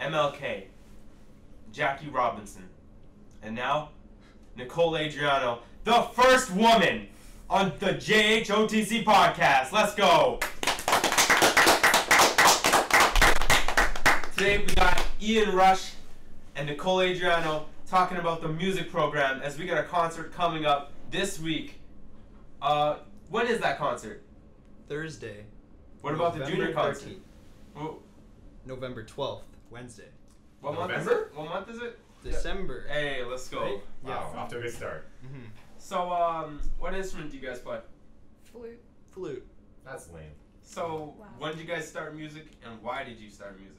MLK, Jackie Robinson, and now Nicole Adriano, the first woman on the JHOTC podcast. Let's go. Today we got Ian Rush and Nicole Adriano talking about the music program as we got a concert coming up this week. When is that concert? Thursday. What about the junior concert? November 12th, Wednesday. What month is it? What month is it? December. Hey, let's go. Right? Wow, off to a good start. Mm-hmm. So, what instrument do you guys play? Flute. That's lame. So, Wow. when did you guys start music, and why did you start music?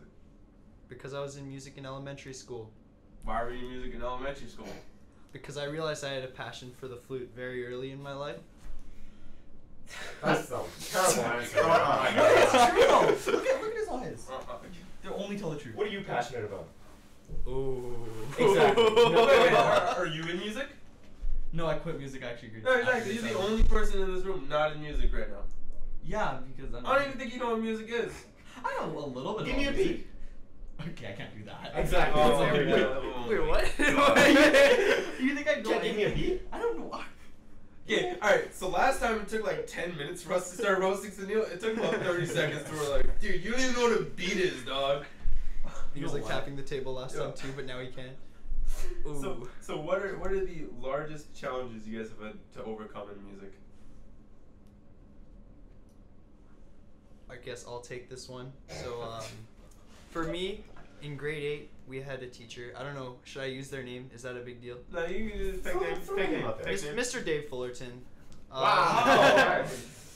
Because I was in music in elementary school. Why were you in music in elementary school? Because I realized I had a passion for the flute very early in my life. That's a terrible answer. It's true though. Look at his eyes. They'll only tell the truth. What are you passionate about? Ooh. Exactly. No, wait, are you in music? No, I quit music actually. No, exactly. You're the only person in this room not in music right now. Yeah, because I don't even think you know what music is. I know a little bit. Give me a music. beat. Okay, I can't do that. Exactly. Oh, That's wait, Wait, what? You think I know? Can't give me a beat? I don't know. Yeah, alright, so last time it took like 10 minutes for us to start roasting Sunil. It took about 30 seconds to we're like, dude, you don't even know what a beat is, dog. He was You like know what? tapping the table last time too, but now he can't. Ooh. So what are the largest challenges you guys have had to overcome in music? I guess I'll take this one. So, for me, in grade 8, we had a teacher. I don't know, should I use their name? Is that a big deal? No, you can just pick names. throw Pick him names. out there. Pick names. Mr. Dave Fullerton. Wow.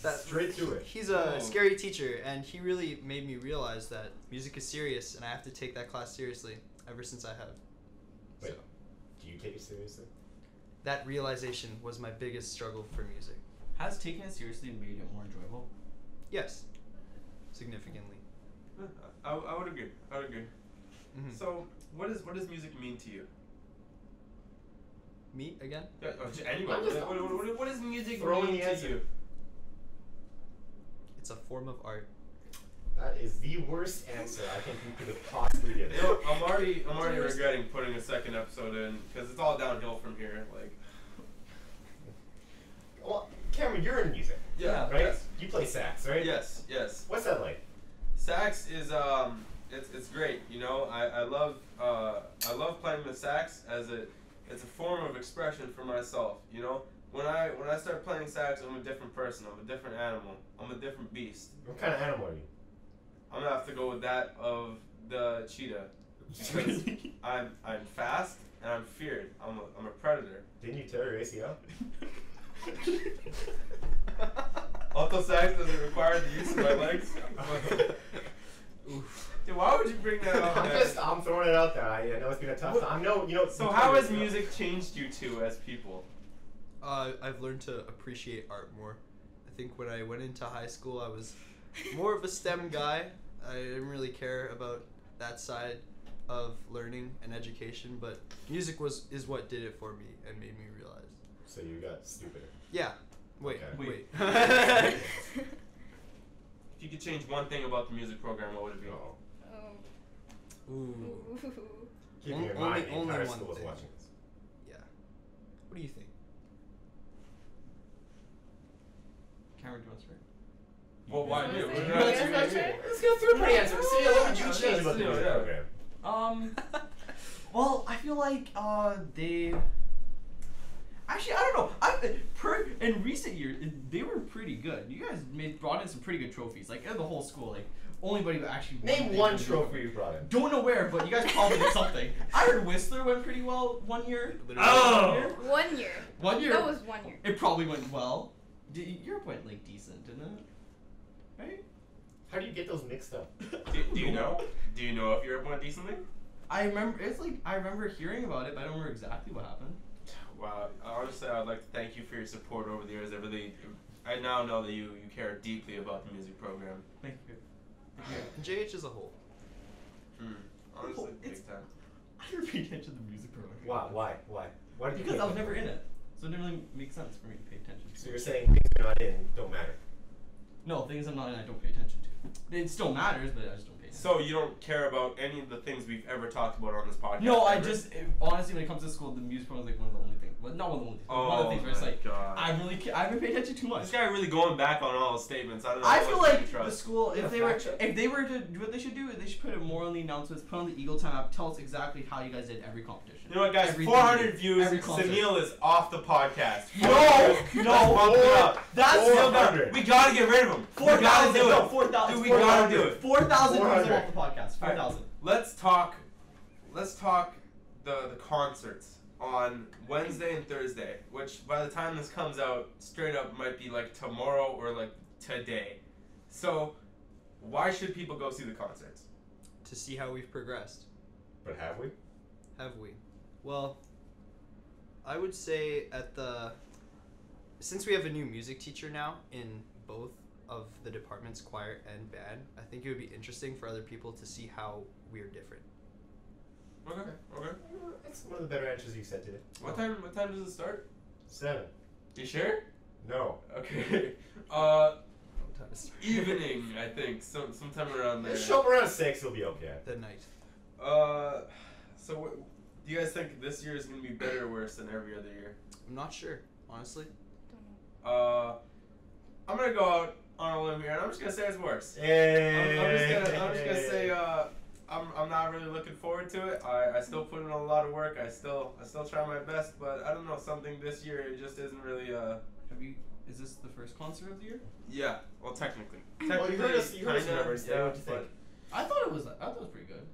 That- Straight to it. He's a Oh. scary teacher, and he really made me realize that music is serious, and I have to take that class seriously. Ever since I have. Wait, So, do you take it seriously? that realization was my biggest struggle for music. Has taking it seriously made it more enjoyable? Yes, significantly. I would agree. I would agree. Mhm. So, what does music mean to you? Me again? Yeah, anyway, I'm just- what does music Throw in mean the to answer. you? It's a form of art. That is the worst answer I think you could have possibly given. You know, I'm already regretting putting a second episode in because it's all downhill from here. Like, Well, Cameron, you're in music, yeah, right? yes, You play sax, right? yes, yes. What's that like? Sax is it's great. You know, I love playing the sax as it's a form of expression for myself. You know, when I start playing sax, I'm a different person. I'm a different animal. I'm a different beast. What kind of animal are you? I'm gonna have to go with that of the cheetah. Because I'm fast and I'm feared. I'm a predator. Didn't you tear your ACL? Alto sax doesn't require the use of my legs. Dude, why would you bring that up? man? I'm throwing it out there. I know it's been a tough time. So how has music changed you two as people? I've learned to appreciate art more. I think when I went into high school, I was more of a STEM guy. I didn't really care about that side of learning and education, but music is what did it for me and made me realize. So you got stupider. Yeah. Wait. Okay. Wait. If you could change one thing about the music program, what would it be? Oh. Ooh. Keeping in Only- mind the only entire one school is thing. watching this. Yeah. What do you think? Cameron, do you want to start? Well, why You do? wanna say- We're not you wanna doing say- it. Let's go through pretty answer. See, what would you Yeah, change about the yeah, music yeah. program? Well, I feel like they. Actually, I don't know. In recent years, they were pretty good. You guys brought in some pretty good trophies. Like in the whole school, like only anybody who actually won Name things one was trophy you brought in. Don't know where, but you guys probably did something. I heard Whistler went pretty well one year. Literally. Oh! 1 year. 1 year. That was 1 year. It probably went well. Europe went like decent, didn't it? Right? How do you get those mixed up? Do you know? Do you know if Europe went decently? I remember. It's like I remember hearing about it, but I don't remember exactly what happened. Wow. Honestly, I'd like to thank you for your support over the years. I now know that you care deeply about the music program. Thank you. JH as a whole. Honestly, It's- big time. I never paid attention to the music program. Why? Why did you Because pick I was it? never in it, so it didn't really make sense for me to pay attention to. So you're saying things you're not in don't matter. No, things I'm not in, I don't pay attention to. It still matters, but I just don't pay So you don't care about any of the things we've ever talked about on this podcast? No, I ever? just honestly, when it comes to school, the music program is like one of the only things. Well, not one of the only things. But one of the things where it's like, God. I haven't paid attention too much. This guy really going back on all his statements. I don't know. I how feel much to like the trust. school, if they were to do what they should do, they should put it more on the announcements, put on the Eagle Time app, tell us exactly how you guys did every competition. You know what, guys? Every 400 views. every concert. Sunil is off the podcast. No, that's 400. We gotta get rid of him. We 4,000. gotta do No, it. 4,000. Dude, we gotta do it. 4,000 comes 400. off the podcast. 4,000. Let's talk the concerts on Wednesday and Thursday, which by the time this comes out, straight up might be like tomorrow or like today. So, why should people go see the concerts? To see how we've progressed. But have we? Have we? Well, I would say since we have a new music teacher now in both of the departments, choir and band, I think it would be interesting for other people to see how we're different. Okay. It's one of the better answers you said today. What time does it start? 7. You sure? No. Okay. Evening, I think. Sometime around there. Show up around 6, it'll be okay. The night. So do you guys think this year is gonna be better or worse than every other year? I'm not sure, honestly. I'm gonna go out on a limb here, and I'm just gonna say it's worse. Hey. I'm just gonna say I'm not really looking forward to it. I still put in a lot of work. I still try my best, but I don't know, something this year it just isn't really Is this the first concert of the year? Yeah, well technically. Well, you heard us kinda, numbers. yeah, What do you think? I thought it was pretty good.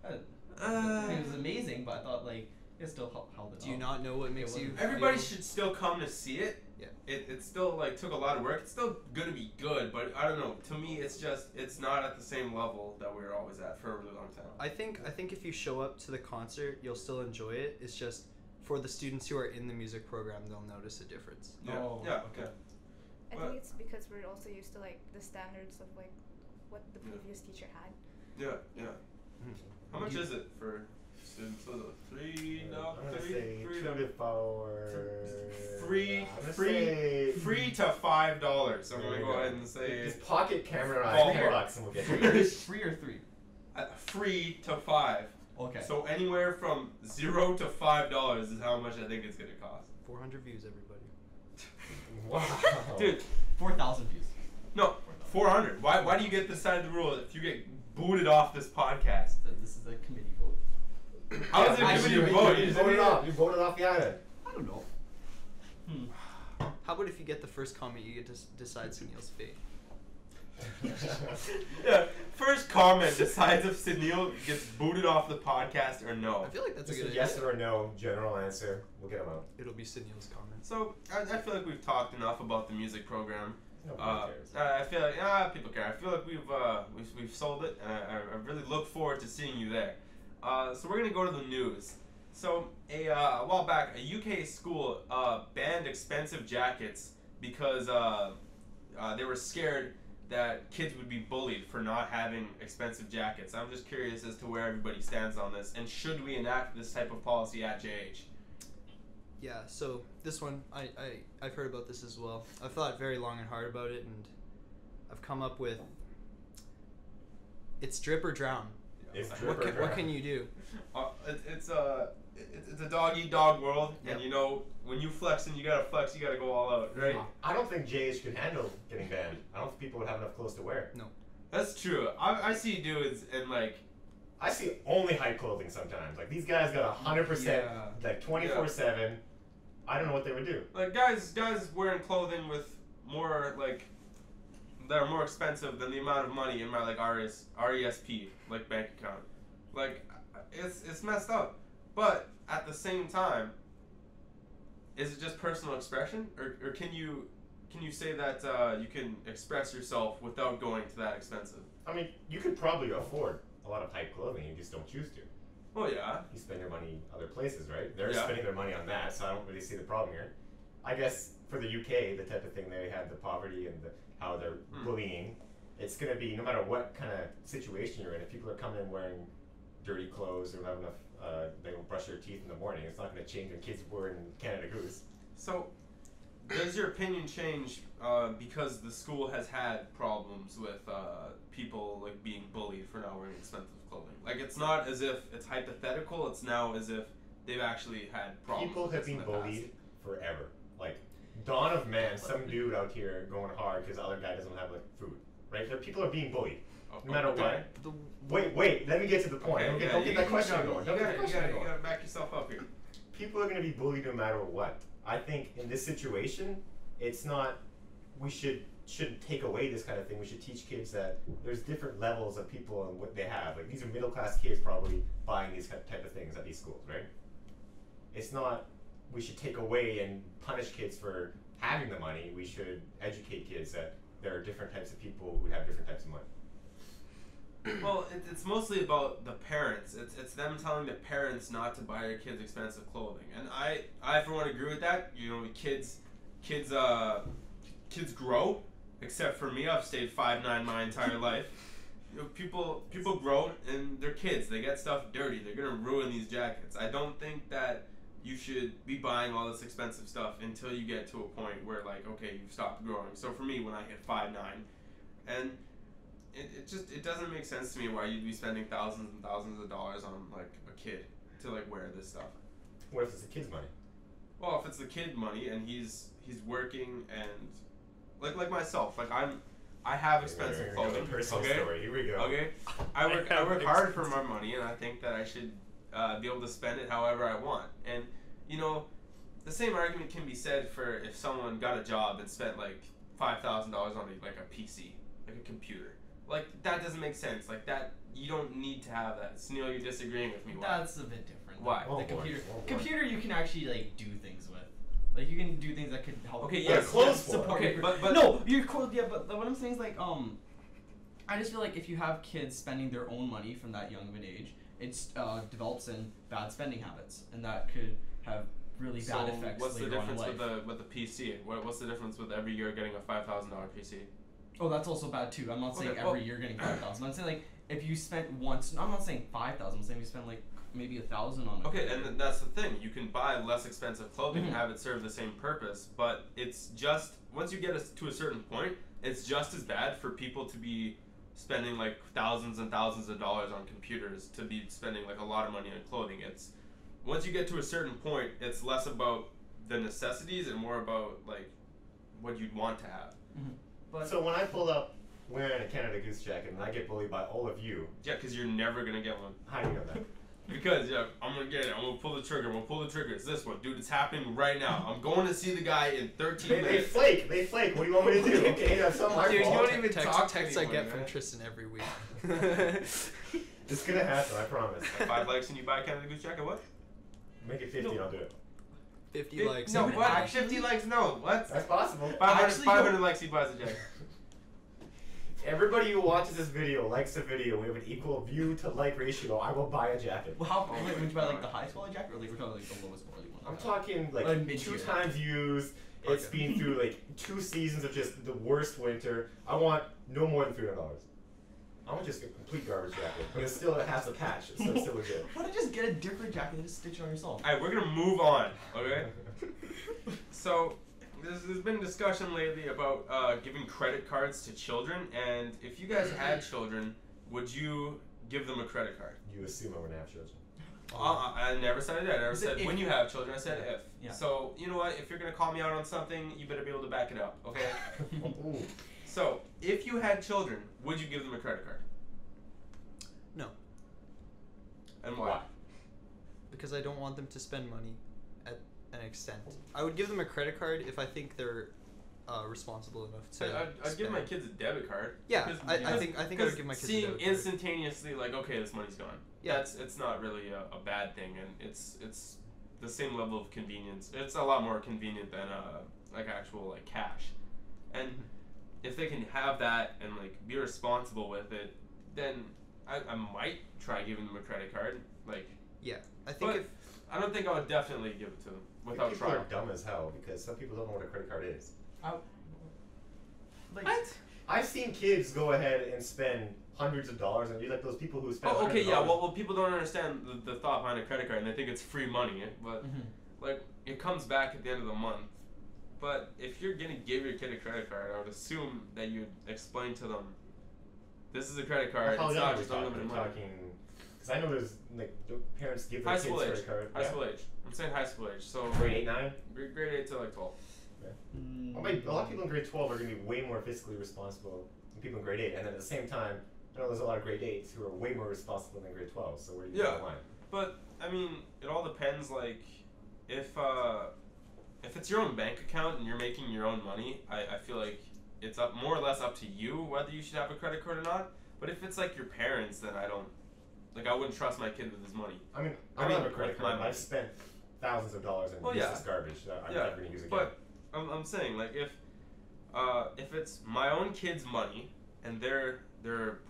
It was amazing, but I thought like it still held it. Do you not know what makes you? Everybody feel- should still come to see it. Yeah. It still like took a lot of work. It's still gonna be good, but I don't know. To me, it's not at the same level that we were always at for a really long time. I think if you show up to the concert, you'll still enjoy it. It's just for the students who are in the music program, they'll notice a difference. Yeah. Oh, Yeah. okay. Okay. I What? think it's because we're also used to like the standards of like what the Yeah. previous teacher had. Yeah. How much is it for students? Was it $3? I'm gonna $3? say $3 2 to 4. Free to $5. So I'm gonna go ahead and say Just pocket camera Ballpark. $10 and we'll get Free, you. free or 3? free to $5. Okay. So anywhere from $0 to $5 is how much I think it's gonna cost. 400 views, everybody. Wow. Dude, 4,000 views. no, 400. Why do you get this side of the rule if you get booted off this podcast? So this is a committee vote. How is it I giving should- you vote? You voted off. You voted off the island. I don't know. How about if you get the first comment, you get to decide Sunil's fate? Yeah, first comment decides if Sunil gets booted off the podcast or no. I feel like that's a Just good a yes idea. or no general answer. We'll get them out. It'll be Sunil's comments. So I feel like we've talked enough about the music program. Nobody cares. I feel like people care. I feel like we've sold it, and I really look forward to seeing you there. So we're gonna go to the news. So a while back, a UK school banned expensive jackets because they were scared that kids would be bullied for not having expensive jackets. I'm just curious as to where everybody stands on this, and should we enact this type of policy at JH? Yeah, so this one, I've heard about this as well. I've thought very long and hard about it, and I've come up with, it's drip or drown. It's What can you do? It's a dog-eat-dog world, and Yep. you know, when you flex and you gotta flex, you gotta go all out, right? I don't think JH could handle getting banned. I don't think people would have enough clothes to wear. No. That's true. I see dudes and like, I see only hype clothing sometimes. Like these guys got 100%, Yeah. like 24/7. I don't know what they would do. like guys wearing clothing with more like that are more expensive than the amount of money in my like RESP like bank account. Like it's messed up. But at the same time, is it just personal expression, or can you say that you can express yourself without going to that expensive? I mean, you could probably afford a lot of hype clothing. You just don't choose to. Well, yeah. You spend your money other places, right? They're Yeah. spending their money on that, so I don't really see the problem here. I guess for the UK, the type of thing they have, the poverty and how they're bullying, it's going to be no matter what kind of situation you're in. If people are coming in wearing dirty clothes or not have enough, they don't brush their teeth in the morning, it's not going to change when kids wearing Canada Goose. So, does your opinion change because the school has had problems with people like being bullied for not wearing expensive clothing? Like, it's not as if it's hypothetical. It's now as if they've actually had problems. People have been bullied forever. Like, dawn of man, some dude out here going hard because the other guy doesn't have like food, right? People are being bullied, no matter what. Wait, let me get to the point. Okay, don't get that question going. You gotta back yourself up here. People are going to be bullied no matter what. I think in this situation, it's not. We shouldn't take away this kind of thing. We should teach kids that there's different levels of people and what they have. Like, these are middle class kids probably buying these type of things at these schools, right? It's not. We should take away and punish kids for having the money. We should educate kids that there are different types of people who have different types of money. Well, it's mostly about the parents. It's them telling the parents not to buy their kids expensive clothing, and I for one agree with that. You know, kids grow. Except for me, I've stayed 5'9" my entire life. You know, people grow and they're kids. They get stuff dirty. They're gonna ruin these jackets. I don't think that you should be buying all this expensive stuff until you get to a point where, like, okay, you've stopped growing. So for me, when I hit 5'9", and it doesn't make sense to me why you'd be spending thousands and thousands of dollars on like a kid to like wear this stuff. What if it's the kid's money? Well, if it's the kid money and he's working and like myself, like I have expensive clothing. Personal okay? story. Here we go. Okay, I work hard for my money, and I think that I should be able to spend it however I want. And you know, the same argument can be said for if someone got a job and spent like $5,000 on like a PC, like a computer. Like, that doesn't make sense. Like, that, you don't need to have that. Sunil, you're disagreeing with me. Why? That's a bit different. Why? Oh, The computer you can actually like do things with. Like, you can do things that could help. Okay, yes, clothes for. support. Okay, but no, you're cool. Yeah, but what I'm saying is like I just feel like if you have kids spending their own money from that young of an age, it develops in bad spending habits, and that could have really bad effects. What's the later on in difference life. with the PC? What's the difference with every year getting a $5,000 PC? Oh, that's also bad too. I'm not saying Okay, every year getting 5,000. I'm saying like if you spent once. I'm not saying 5,000. I'm saying you spend like maybe 1,000 on it. Okay, and that's the thing. You can buy less expensive clothing and have it serve the same purpose, but it's just once you get to a certain point, it's just as bad for people to be spending like thousands and thousands of dollars on computers to be spending like a lot of money on clothing. It's once you get to a certain point, it's less about the necessities and more about like what you'd want to have. But So when I pull up wearing a Canada Goose jacket and I get bullied by all of you, Yeah, because you're never gonna get one. how do you know that? Because I'm gonna get it. I'm gonna pull the trigger. I'm gonna pull the trigger. It's this one, dude. It's happening right now. I'm going to see the guy in 13 They minutes. flake. What do you want me to do? Okay, that's not my Dude, you fault. don't even talk to Texts I anyone, get man. from Tristan every week. It's gonna happen, I promise. 5 likes and you buy a Canada Goose jacket. What? Make it 50 and I'll do it. 50 likes. No, and- what? actually- 50 likes? No. What? That's possible. 500 likes. He buys a jacket. Everybody who watches this video likes the video. We have an equal view to like ratio. I will buy a jacket. well, how Oh like, my would you buy like God. the highest quality jacket, or like we're talking like the lowest quality one? I'm talking like Like mid-tier. 2 times used. It's Okay. been through like 2 seasons of just the worst winter. I want no more than $300. I want just a complete garbage jacket, but it still has a patch, so it's still legit. Why don't you just get a different jacket and just stitch it on yourself? All right, we're gonna move on. Okay. So there's been discussion lately about giving credit cards to children, and if you guys had children, would you give them a credit card? You assume I'm gonna have children. I never said that. I never You said said if. when you have children. I said if. Yeah. So you know what? If you're gonna call me out on something, you better be able to back it up. Okay. Ooh. So if you had children, would you give them a credit card? No, And why? because I don't want them to spend money at an extent. I would give them a credit card if I think they're responsible enough to. I'd give my spend. kids a debit card. Yeah, Because- I think I would give my kids a seeing debit card. instantaneously like, okay, this money's gone. Yeah. It's not really a bad thing, and it's the same level of convenience. It's a lot more convenient than like actual like cash, and if they can have that and like be responsible with it, then I might try giving them a credit card. Like, Yeah, I think but if I don't think I would definitely give it to them without People trying. are dumb as hell because some people don't know what a credit card is. Like, What? I've seen kids go ahead and spend hundreds of dollars, and you're like those people who spend. Oh, okay, $100. yeah. Well, people don't understand the thought behind a credit card, and they think it's free money. But like, it comes back at the end of the month, But if you're gonna give your kid a credit card, I would assume that you'd explain to them, this is a credit card. How It's young not are we just unlimited money. talking? Because I know there's like the parents give their High kids school age. credit card. High school age. I'm saying high school age. So Grade 8, 9. grade 8 to like 12. Well, a lot of people in grade 12 are going to be way more fiscally responsible than people in grade 8. And then at the same time, I know there's a lot of grade 8s who are way more responsible than grade 12. So where do you draw the line? But I mean, it all depends. Like, if it's your own bank account and you're making your own money, I feel like it's up more or less up to you whether you should have a credit card or not. But if it's like your parents, then I wouldn't trust my kid with his money. I mean, I don't have a credit card. I've spent thousands of dollars in useless garbage that I'm never going to use again. But I'm saying, like, if it's my own kid's money and they're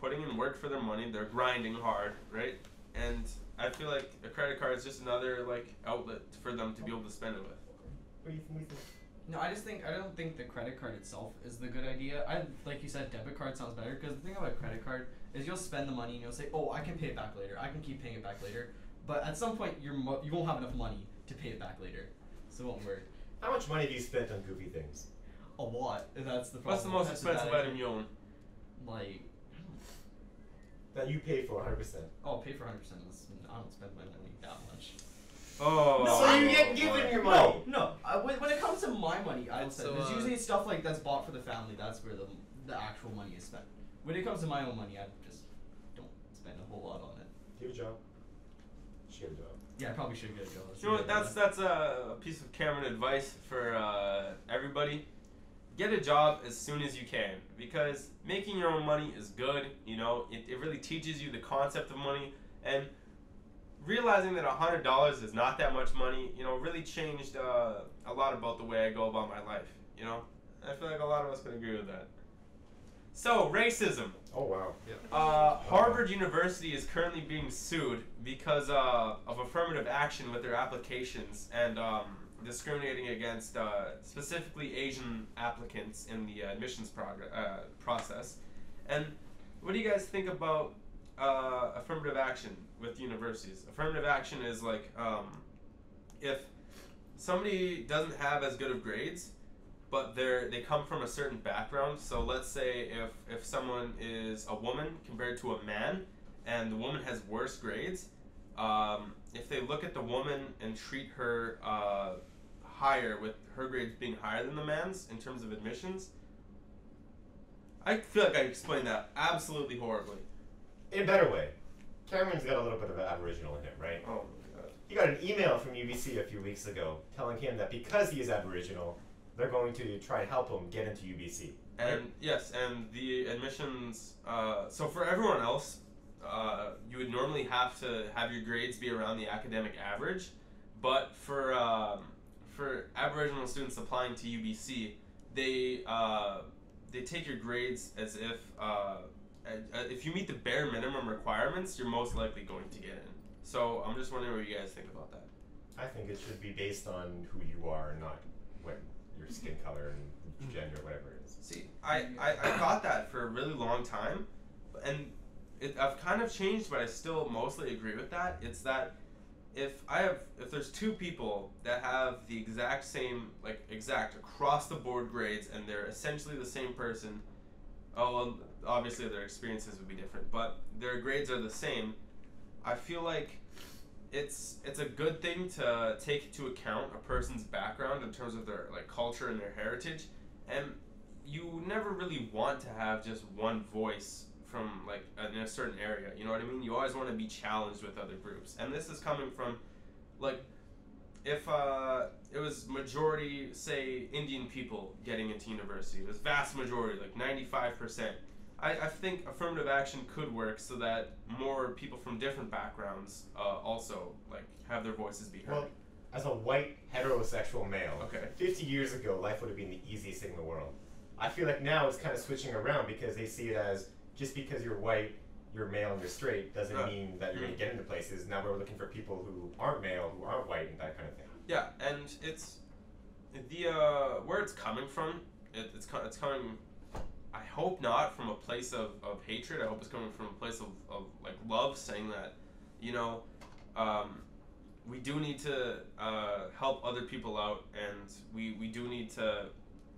putting in work for their money, they're grinding hard, right? And I feel like a credit card is just another like outlet for them to be able to spend it with. What do you think? No, I don't think the credit card itself is the good idea. Like you said, debit card sounds better because the thing about a credit card is you'll spend the money and you'll say, oh, I can pay it back later. I can keep paying it back later. But at some point, you won't have enough money to pay it back later, so it won't work. How much money have you spent on goofy things? A lot. That's the problem. What's the most expensive item you own? Like, That you pay for 100%. oh, pay for 100%. I don't spend my money that much. Oh. No, So you get given your money. No. When it comes to my money, I'd say Also, there's usually stuff like that's bought for the family. That's where the actual money is spent. When it comes to my own money, I just don't spend a whole lot on it. Do you have a job? She have a job. Yeah, I probably should get a job. You know what? That's a piece of Cameron advice for everybody. Get a job as soon as you can, because making your own money is good. You know, it really teaches you the concept of money, and realizing that $100 is not that much money, you know, really changed a lot about the way I go about my life. You know, I feel like a lot of us can agree with that. So, racism. Oh wow. Harvard University is currently being sued because of affirmative action with their applications and discriminating against specifically Asian applicants in the admissions process. And what do you guys think about affirmative action with universities? Affirmative action is like if somebody doesn't have as good of grades, but they come from a certain background. So let's say if someone is a woman compared to a man, and the woman has worse grades, if they look at the woman and treat her higher, with her grades being higher than the man's in terms of admissions, I feel like I explained that absolutely horribly. In a better way, Cameron's got a little bit of an Aboriginal in him, right? Oh my god. He got an email from UBC a few weeks ago telling him that because he is Aboriginal, they're going to try and help him get into UBC. And yes, and the admissions, so for everyone else, you would normally have to have your grades be around the academic average, but for Aboriginal students applying to UBC, they take your grades as if you meet the bare minimum requirements, you're most likely going to get in. So I'm just wondering what you guys think about that. I think it should be based on who you are, not what your skin color and gender, whatever it is. See, I thought that for a really long time, and I've kind of changed, but I still mostly agree with that. It's that if there's two people that have the exact same, like exact across the board grades, and they're essentially the same person, well, obviously their experiences would be different, but their grades are the same, I feel like it's a good thing to take into account a person's background in terms of their like culture and their heritage, and you never really want to have just one voice from like in a certain area, you know what I mean? You always want to be challenged with other groups, and this is coming from like if it was majority, say, Indian people getting into university, it was vast majority, like 95%. I think affirmative action could work so that more people from different backgrounds also like have their voices be heard. Well, as a white heterosexual male, Okay. 50 years ago, life would have been the easiest thing in the world. I feel like now it's kind of switching around because they see it as just because you're white, you're male, and you're straight doesn't mean that you're going to get into places. Now we're looking for people who aren't male, who aren't white, and that kind of thing. Yeah, and it's the where it's coming from. It's coming. I hope not from a place of hatred. I hope it's coming from a place of like love, saying that, you know, we do need to help other people out, and we do need to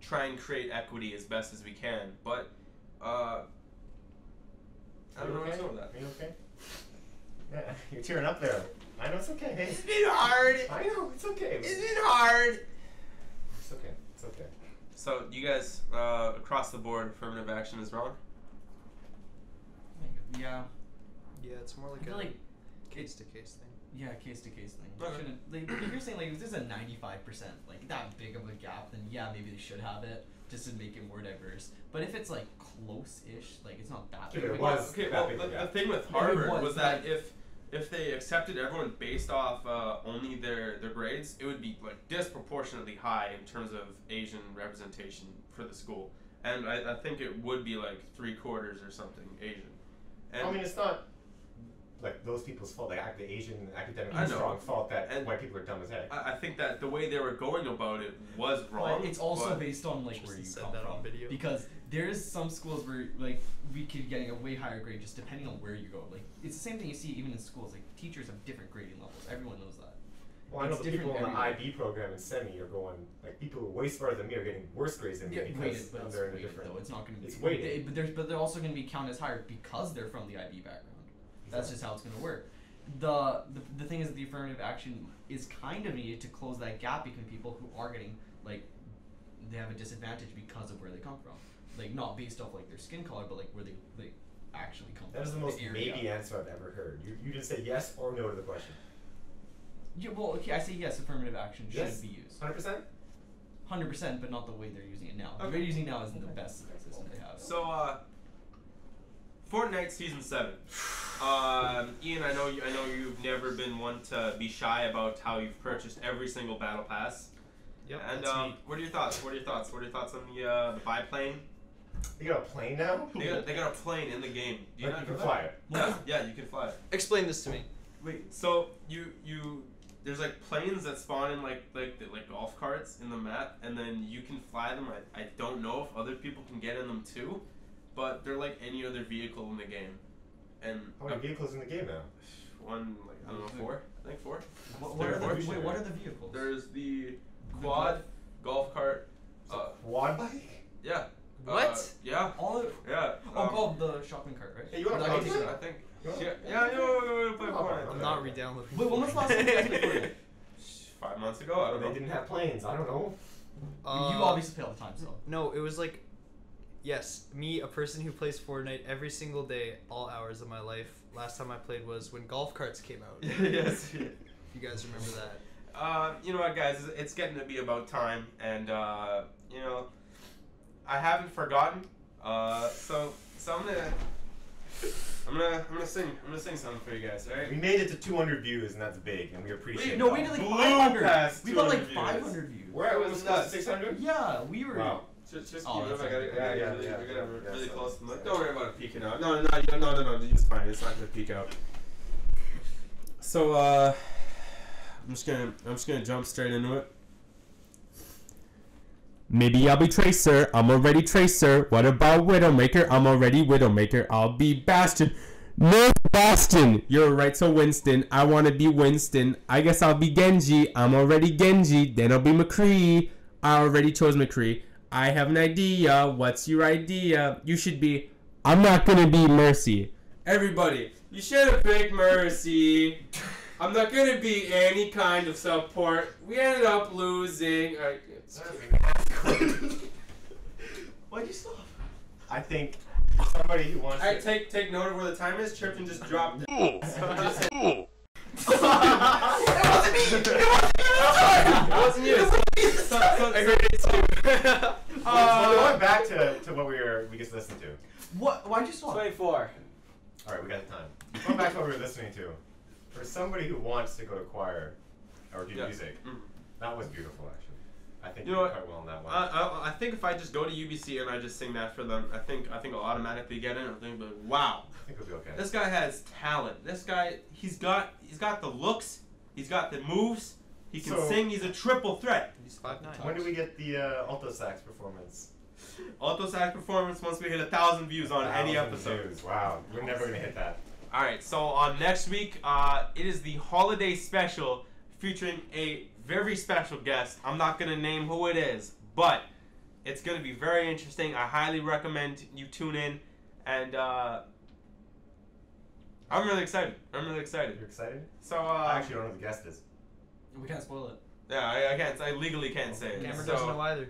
try and create equity as best as we can. But I don't know what's wrong with that. Are you okay? Yeah, you're tearing up there. I know it's okay. Hey. It's been hard. I know it's okay. It's been hard. It's okay. It's okay. So you guys across the board, affirmative action is wrong. Yeah. Yeah, it's more like I feel a like case to case thing. Yeah, case to case thing. Okay. Shouldn't, like, if you're saying like if there's a 95% like that big of a gap, then yeah, maybe they should have it just to make it more diverse. But if it's like close-ish, like it's not that big. It of a was. gap. Okay, that well, big of a the gap. thing with Yeah, it Harvard was, was that but- if they accepted everyone based off only their grades, it would be like disproportionately high in terms of Asian representation for the school. And I think it would be like 3/4 or something Asian. And I mean, it's not like those people's fault, like the Asian academic I know. strong fault that And white people are dumb as heck. I think that the way they were going about it was wrong. But it's also but based on like Tristan where you said come that from. on video. Because there's some schools where like we could getting a way higher grade just depending on where you go. Like it's the same thing you see even in schools. Like teachers have different grading levels. Everyone knows that. Well, I know It's the people in different the everywhere. IB program and semi are going, like people way smarter than me are getting worse grades than me Weighted, because but it's they're in a weighted, different. though. It's not going to be. It's weighted. But they're also going to be counted as higher because they're from the IB background. That's just how it's going to work. The thing is that the affirmative action is kind of needed to close that gap between people who are getting like they have a disadvantage because of where they come from, like not based off like their skin color, but like where they actually come from. That is the most area. maybe answer I've ever heard. You just say yes or no to the question. Yeah, well, okay, I say yes. Affirmative action Yes. should be used. 100%? 100%, but not the way they're using it now. The way Okay. they're using it now isn't the best system they have. So Fortnite Season 7. Ian, I know you've never been one to be shy about how you've purchased every single battle pass. Yep. And that's me. what are your thoughts? What are your thoughts on the biplane? You got a plane now? They got a plane in the game. Do you Like, not you know can that? fly it. Yeah, you can fly it. Explain this to me. Wait, So you there's like planes that spawn in like golf carts in the map, and then you can fly them. I don't know if other people can get in them too, but they're like any other vehicle in the game. And How many vehicles in the game now? one like I don't know 4. I think 4. what There are the are four. what are the vehicles? There's the quad, golf cart. Quad bike? Yeah. What? Yeah. All of, Yeah. oh, the shopping cart, right? Hey, you wanna The play ice this? cream. I think. You wanna- Yeah. Yo, play Oh, Fortnite. I'm not re-downloading. Wait, when was the last time you guys played Fortnite? 5 months ago. I don't They know. didn't have planes. I don't know. You obviously play all the time, so. No, it was like, yes, me, a person who plays Fortnite every single day, all hours of my life. Last time I played was when golf carts came out. Yes. If you guys remember that. You know what, guys? It's getting to be about time, and you know, I haven't forgotten. So I'm gonna sing something for you guys, alright? We made it to 200 views, and that's big, and we appreciate No, it. we did like Blew 500. past We got like 200 views. 500 views. We're at was close nuts. to 600? Yeah, we were. Wow. Just keep Oh, it up. that's I gotta, okay. yeah, Yeah, really, yeah, we're yeah, getting yeah, really so- close. Like, yeah. don't worry about it peeking out. No, it's fine. It's not gonna peek out. So I'm just gonna jump straight into it. Maybe I'll be Tracer. I'm already Tracer. What about Widowmaker? I'm already Widowmaker. I'll be Bastion. No, Bastion. You're right, so Winston. I wanna be Winston. I guess I'll be Genji. I'm already Genji. Then I'll be McCree. I already chose McCree. I have an idea. What's your idea? You should be. I'm not gonna be Mercy. Everybody, you should have picked Mercy. I'm not gonna be any kind of support. We ended up losing. Why'd you stop? I think somebody who wants Alright, to... take note of where the time is. Chirpton just dropped. It wasn't me! It wasn't you! Going back to what we just listened to. What? Why'd you stop? 24. Alright, we got the time. Going back to what we were listening to. For somebody who wants to go to choir or do Yeah. music, Mm. that was beautiful actually. I think You you know did what? quite well on that one. I think if I just go to UBC and I just sing that for them, I think I'll automatically get in. I think, but wow, I think it'll be okay. this guy has talent. This guy, he's got the looks, he's got the moves, he can So- sing. He's a triple threat. He's 5'9". When do we get the alto sax performance? Alto sax performance once we hit 1,000 views on any 1,000 episode. views. Wow, we're never gonna hit that. All right, so on next week, it is the holiday special featuring a very special guest. I'm not going to name who it is, but it's going to be very interesting. I highly recommend you tune in, and I'm really excited. You're excited? So, I actually don't know who the guest is. We can't spoil it. yeah, I can't. I legally can't say it. Cameron So, doesn't know either.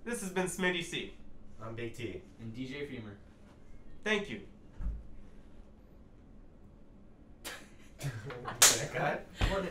this has been Smitty C. I'm Big T. And DJ Femur. Thank you. That guy? What?